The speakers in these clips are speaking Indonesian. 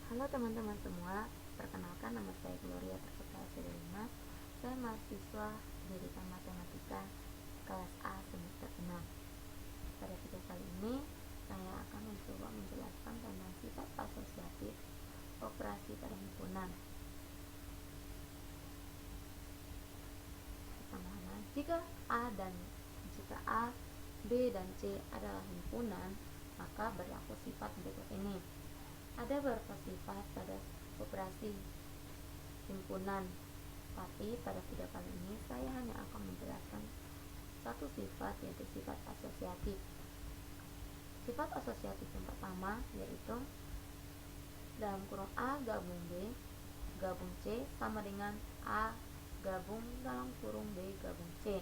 Halo teman-teman semua, perkenalkan nama saya Gloria Terkepala Sudirman. Saya mahasiswa pendidikan matematika kelas A semester 6. Pada video kali ini, saya akan mencoba menjelaskan tentang sifat asosiatif operasi pada himpunan. Pertama, jika A, B, dan C adalah himpunan, maka berlaku sifat berikut ini. Ada beberapa sifat pada operasi himpunan, tapi pada video kali ini saya hanya akan menjelaskan satu sifat, yaitu sifat asosiatif. Sifat asosiatif yang pertama yaitu dalam kurung A gabung B gabung C sama dengan A gabung dalam kurung B gabung C.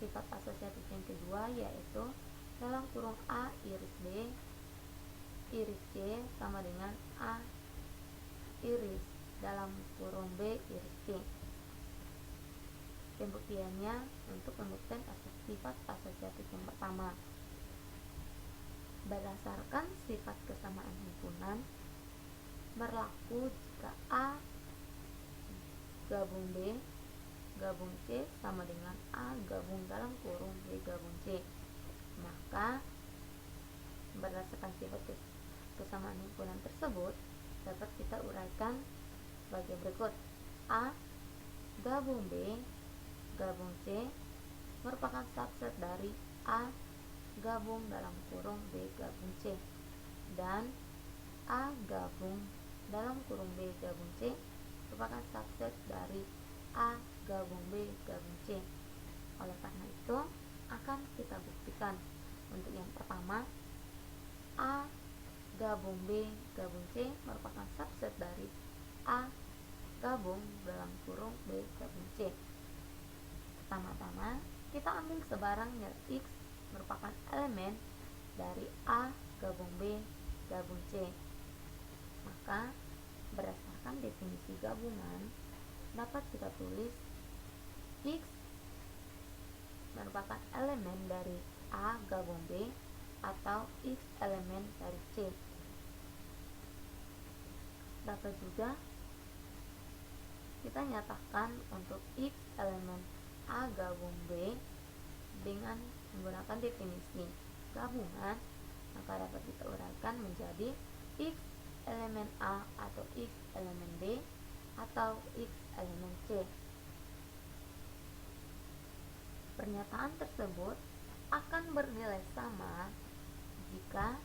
Sifat asosiatif yang kedua yaitu dalam kurung A iris B iris C sama dengan A iris dalam kurung B iris C. Pembuktiannya untuk pembuktian sifat asosiatif yang pertama, berdasarkan sifat kesamaan himpunan berlaku jika A gabung B gabung C sama dengan A gabung dalam kurung B gabung C. Maka berdasarkan sifat kesamaan himpunan tersebut dapat kita uraikan sebagai berikut. A gabung B gabung C merupakan subset dari A gabung dalam kurung B gabung C, dan A gabung dalam kurung B gabung C merupakan subset dari A gabung B gabung C. Oleh karena itu akan kita buktikan. Untuk yang pertama, A gabung B gabung C merupakan subset dari A gabung dalam kurung B gabung C. Pertama-tama kita ambil sebarang nilai X merupakan elemen dari A gabung B gabung C. Maka berdasarkan definisi gabungan dapat kita tulis X merupakan elemen dari A gabung B atau X elemen dari C. Dapat juga kita nyatakan untuk X elemen A gabung B dengan menggunakan definisi gabungan, maka dapat kita uraikan menjadi X elemen A atau X elemen B atau X elemen C. Pernyataan tersebut akan bernilai sama jika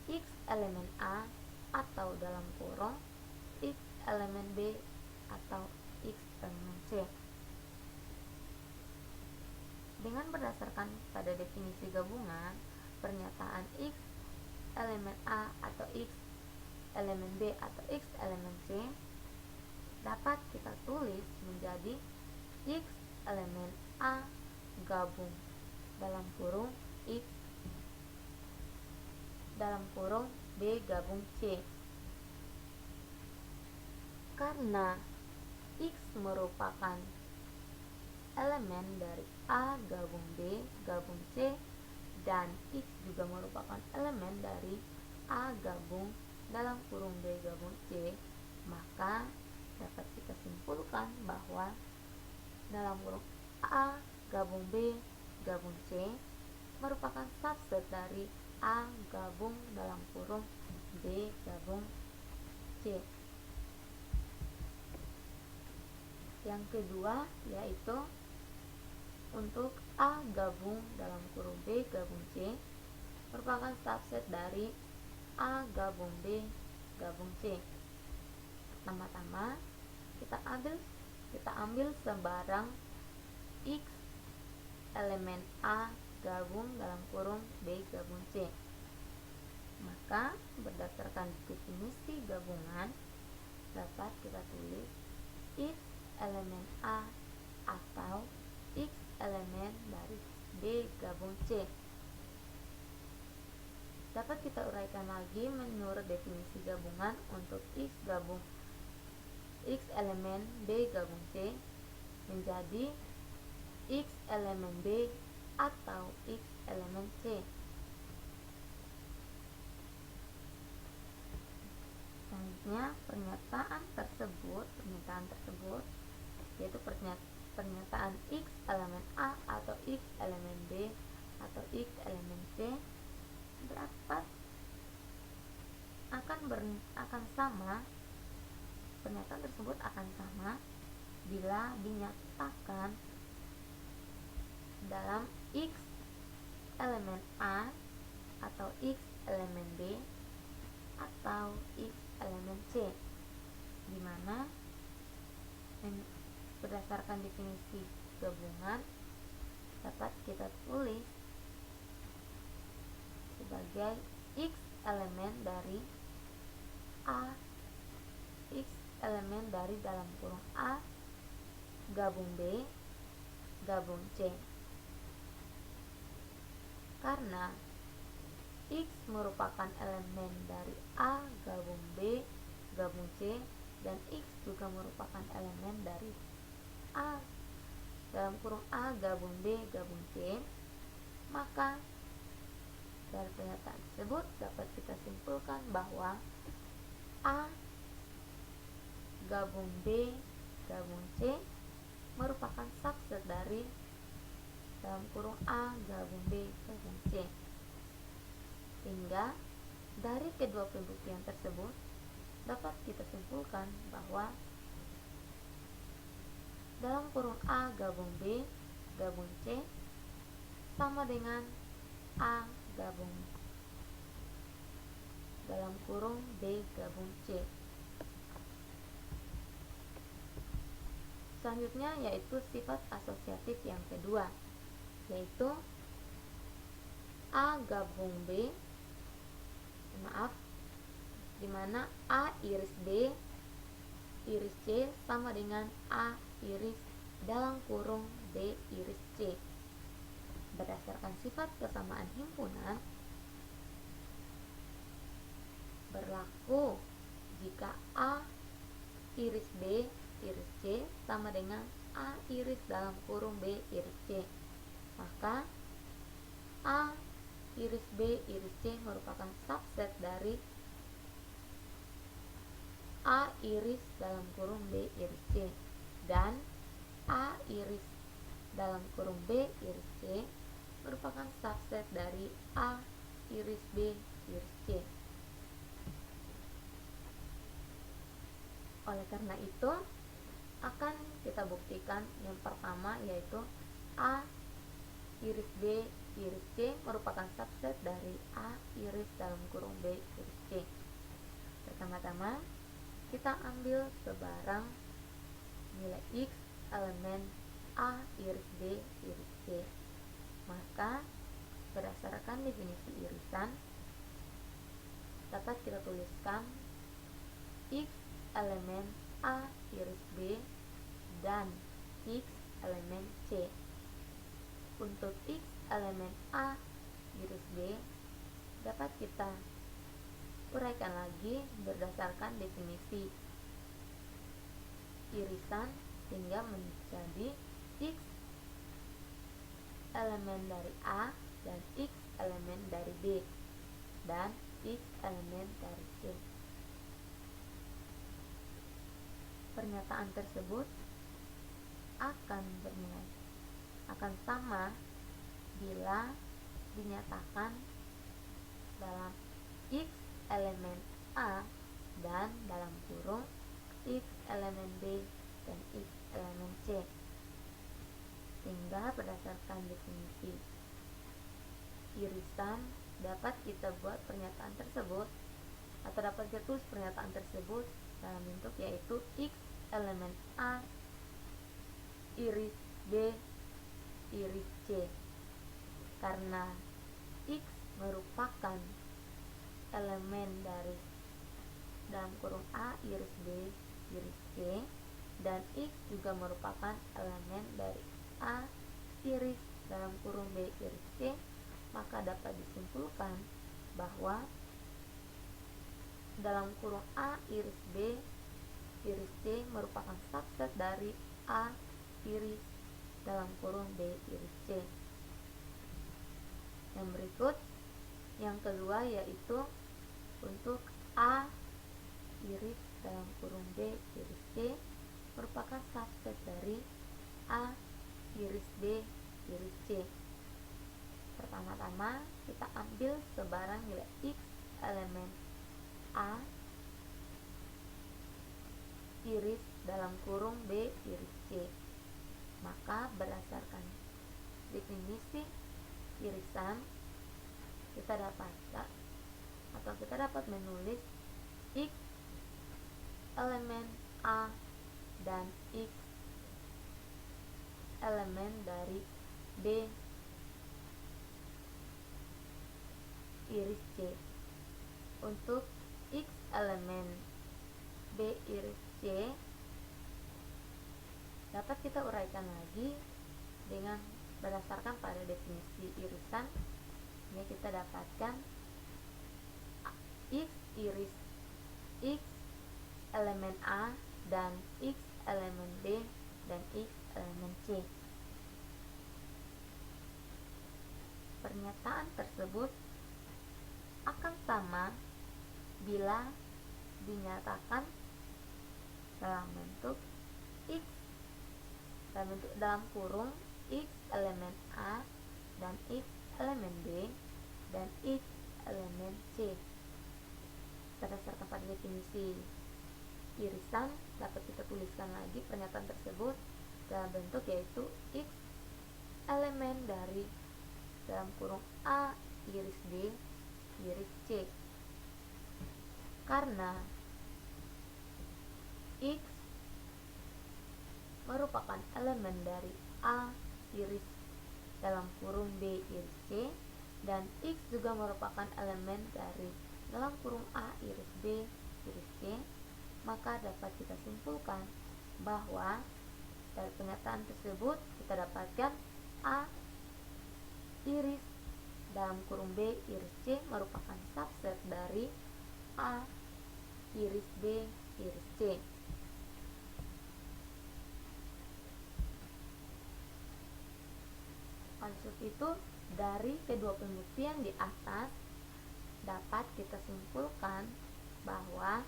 X elemen A atau dalam kurung X elemen B atau X elemen C. Dengan berdasarkan pada definisi gabungan, pernyataan X elemen A atau X elemen B atau X elemen C dapat kita tulis menjadi X elemen A gabung dalam kurung X dalam kurung B gabung C. Karena X merupakan elemen dari A gabung B gabung C dan X juga merupakan elemen dari A gabung dalam kurung B gabung C, maka dapat kita simpulkan bahwa dalam kurung A gabung B gabung C merupakan subset dari A gabung dalam kurung B gabung C. Yang kedua yaitu untuk A gabung dalam kurung B gabung C merupakan subset dari A gabung B gabung C. Pertama-tama kita ambil sebarang X elemen A gabung dalam kurung B gabung C. Maka berdasarkan definisi gabungan dapat kita tulis X elemen A atau X elemen dari B gabung C. Dapat kita uraikan lagi menurut definisi gabungan untuk X elemen B gabung C menjadi X elemen B atau X elemen C. Selanjutnya, pernyataan tersebut yaitu pernyataan X elemen A atau X elemen B atau X elemen C dapat akan sama. Pernyataan tersebut akan sama bila dinyatakan dalam X elemen A atau X elemen B atau X elemen C, di mana berdasarkan definisi gabungan dapat kita tulis sebagai X elemen dari A, X elemen dari dalam kurung A gabung B gabung C. Karena X merupakan elemen dari A gabung B gabung C, dan X juga merupakan elemen dari A dalam kurung A gabung B gabung C, maka dari pernyataan tersebut dapat kita simpulkan bahwa A gabung B gabung C merupakan subset dari dalam kurung A gabung B gabung C. Sehingga dari kedua pembuktian tersebut dapat kita simpulkan bahwa dalam kurung A gabung B gabung C sama dengan A gabung dalam kurung B gabung C. Selanjutnya yaitu sifat asosiatif yang kedua, yaitu A gabung B, di mana A iris B iris C sama dengan A iris dalam kurung B iris C. Berdasarkan sifat kesamaan himpunan, berlaku jika A iris B iris C sama dengan A iris dalam kurung B iris C, maka A iris B iris C merupakan subset dari A iris dalam kurung B iris C, dan A iris dalam kurung B iris C merupakan subset dari A iris B iris C. Oleh karena itu akan kita buktikan yang pertama, yaitu A iris B iris C merupakan subset dari A iris dalam kurung B iris C. Pertama-tama kita ambil sebarang nilai X elemen A iris B iris C. Maka berdasarkan definisi irisan dapat kita tuliskan X elemen A iris B dan X elemen C. Untuk X elemen A iris B dapat kita uraikan lagi berdasarkan definisi irisan, sehingga menjadi X elemen dari A dan X elemen dari B dan X elemen dari C. Pernyataan tersebut akan sama bila dinyatakan dalam X elemen A dan dalam kurung X elemen B dan X elemen C. Sehingga berdasarkan definisi irisan dapat kita buat pernyataan tersebut, atau dapat kita tulis pernyataan tersebut dalam bentuk yaitu X elemen A iris B iris C, karena X merupakan elemen dari dalam kurung A iris B iris C, dan X juga merupakan elemen dari A iris dalam kurung B iris C, maka dapat disimpulkan bahwa dalam kurung A iris B iris C merupakan subset dari A iris dalam kurung B iris C. Yang berikut, yang kedua, yaitu untuk A iris A iris dalam kurung B iris C. Maka berdasarkan definisi irisan, kita dapat menulis X elemen A dan X elemen dari B iris C. Untuk X elemen B iris C dapat kita uraikan lagi dengan berdasarkan pada definisi irisan. Ini kita dapatkan X iris X elemen A dan X elemen B dan X elemen C. Pernyataan tersebut akan sama bila dinyatakan dalam bentuk X dalam kurung X elemen A dan X elemen B dan X elemen C. Berdasarkan pada definisi irisan, dapat kita tuliskan lagi pernyataan tersebut dalam bentuk yaitu X elemen dari dalam kurung A iris B iris C. Karena X merupakan elemen dari A iris dalam kurung B iris C dan X juga merupakan elemen dari dalam kurung A iris B iris C, maka dapat kita simpulkan bahwa dari pernyataan tersebut kita dapatkan A iris dalam kurung B iris C merupakan subset dari A iris B iris C. Maksud itu, dari kedua pembuktian di atas dapat kita simpulkan bahwa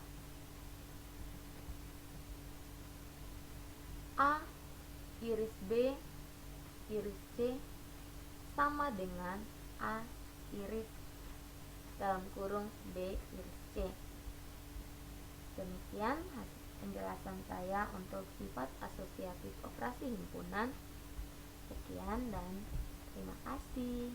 A iris B iris C sama dengan A iris dalam kurung B iris C. Demikian penjelasan saya untuk sifat asosiatif operasi himpunan. Sekian dan terima kasih.